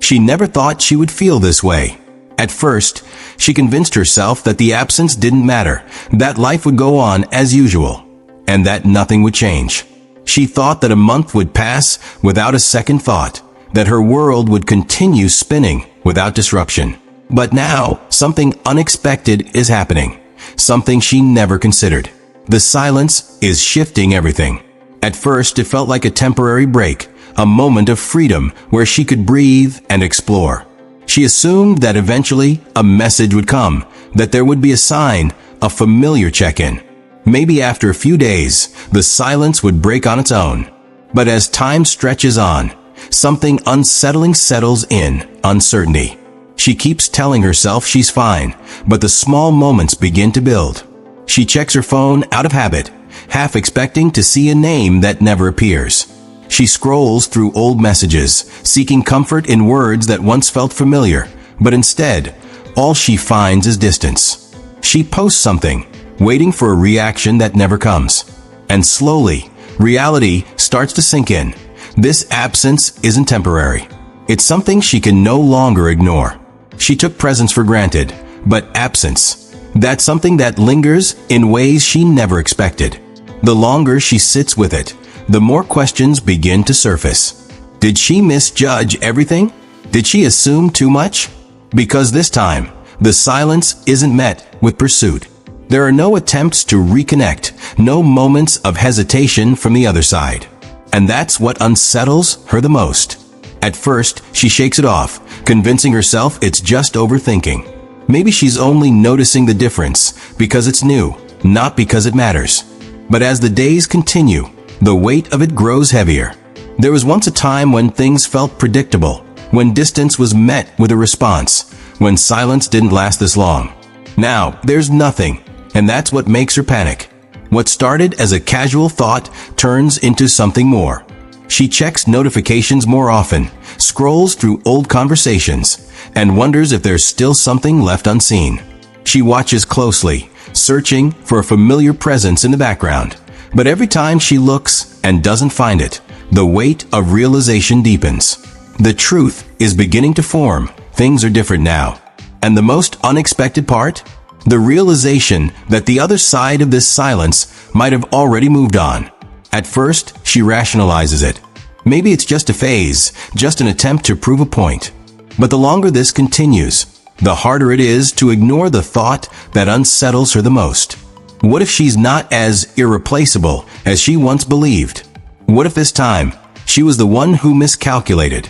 She never thought she would feel this way. At first, she convinced herself that the absence didn't matter, that life would go on as usual, and that nothing would change. She thought that a month would pass without a second thought, that her world would continue spinning without disruption. But now, something unexpected is happening, something she never considered. The silence is shifting everything. At first, it felt like a temporary break, a moment of freedom where she could breathe and explore. She assumed that eventually a message would come, that there would be a sign, a familiar check-in. Maybe after a few days, the silence would break on its own. But as time stretches on, something unsettling settles in, uncertainty. She keeps telling herself she's fine, but the small moments begin to build. She checks her phone out of habit, half expecting to see a name that never appears. She scrolls through old messages, seeking comfort in words that once felt familiar, but instead, all she finds is distance. She posts something, waiting for a reaction that never comes. And slowly, reality starts to sink in. This absence isn't temporary. It's something she can no longer ignore. She took presence for granted, but absence, that's something that lingers in ways she never expected. The longer she sits with it, the more questions begin to surface. Did she misjudge everything? Did she assume too much? Because this time, the silence isn't met with pursuit. There are no attempts to reconnect, no moments of hesitation from the other side. And that's what unsettles her the most. At first, she shakes it off, convincing herself it's just overthinking. Maybe she's only noticing the difference because it's new, not because it matters. But as the days continue, the weight of it grows heavier. There was once a time when things felt predictable, when distance was met with a response, when silence didn't last this long. Now, there's nothing, and that's what makes her panic. What started as a casual thought turns into something more. She checks notifications more often, scrolls through old conversations, and wonders if there's still something left unseen. She watches closely, searching for a familiar presence in the background. But every time she looks and doesn't find it, the weight of realization deepens. The truth is beginning to form. Things are different now. And the most unexpected part? The realization that the other side of this silence might have already moved on. At first, she rationalizes it. Maybe it's just a phase, just an attempt to prove a point. But the longer this continues, the harder it is to ignore the thought that unsettles her the most. What if she's not as irreplaceable as she once believed? What if this time, she was the one who miscalculated?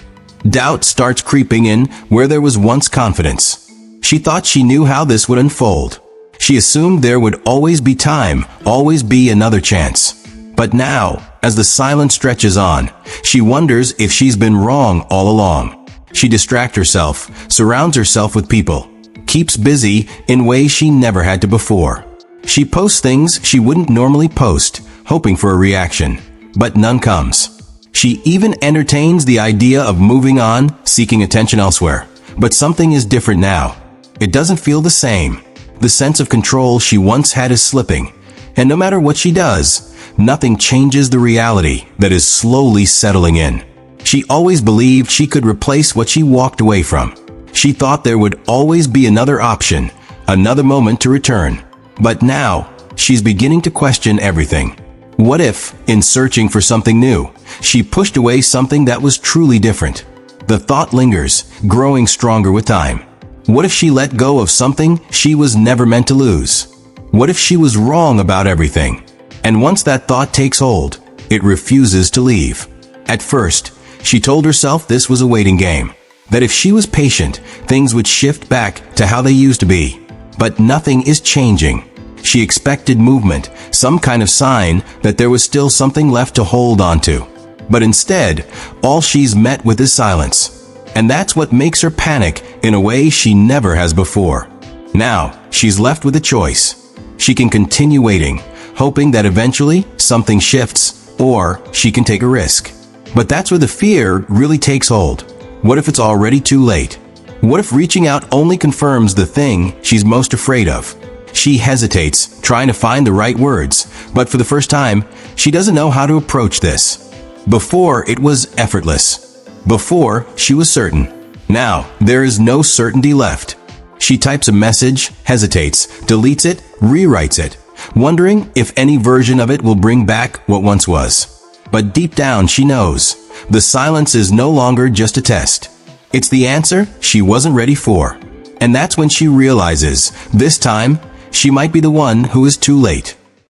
Doubt starts creeping in where there was once confidence. She thought she knew how this would unfold. She assumed there would always be time, always be another chance. But now, as the silence stretches on, she wonders if she's been wrong all along. She distracts herself, surrounds herself with people, keeps busy in ways she never had to before. She posts things she wouldn't normally post, hoping for a reaction, but none comes. She even entertains the idea of moving on, seeking attention elsewhere. But something is different now. It doesn't feel the same. The sense of control she once had is slipping, and no matter what she does, nothing changes the reality that is slowly settling in. She always believed she could replace what she walked away from. She thought there would always be another option, another moment to return. But now, she's beginning to question everything. What if, in searching for something new, she pushed away something that was truly different? The thought lingers, growing stronger with time. What if she let go of something she was never meant to lose? What if she was wrong about everything? And once that thought takes hold, it refuses to leave. At first, she told herself this was a waiting game, that if she was patient, things would shift back to how they used to be. But nothing is changing. She expected movement, some kind of sign that there was still something left to hold on to. But instead, all she's met with is silence. And that's what makes her panic in a way she never has before. Now, she's left with a choice. She can continue waiting, hoping that eventually something shifts, or she can take a risk. But that's where the fear really takes hold. What if it's already too late? What if reaching out only confirms the thing she's most afraid of? She hesitates, trying to find the right words, but for the first time, she doesn't know how to approach this. Before, it was effortless. Before, she was certain. Now, there is no certainty left. She types a message, hesitates, deletes it, rewrites it, wondering if any version of it will bring back what once was. But deep down she knows, the silence is no longer just a test. It's the answer she wasn't ready for. And that's when she realizes, this time, she might be the one who is too late.